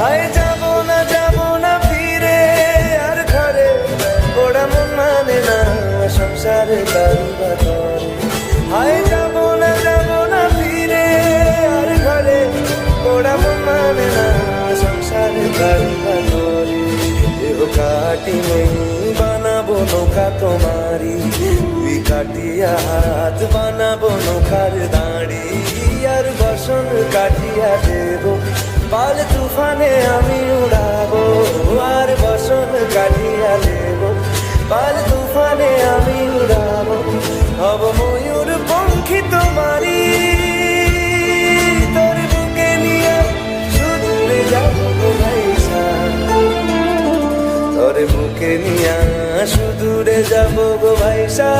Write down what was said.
হায় যাব না ফিরে আর ঘরে, ওরা মন মানে না সংসারে কারুবা করে। হায় যাব না ফিরে আর ঘরে, ওরা মন মানে না সংসারে কারুবা করে। দেহ কাটি নেই বানাবো নৌকা তোমারি, দুই কাটিয়া হাত বানাবো নৌকার দাঁড়ি। আর বসন কাটিয়া দেব পাল তুফানে আমি উড়াবো, আর বসন কাটিয়া দেব পাল তুফানে আমি উড়াবো। হব ময়ূর পঙ্খী তোমারি, তোর বুকে নিয়ে সুদূরে যাবো গো ভাইসা, তোর বুকে নিয়ে সুদূরে যাবো গো ভাইসা।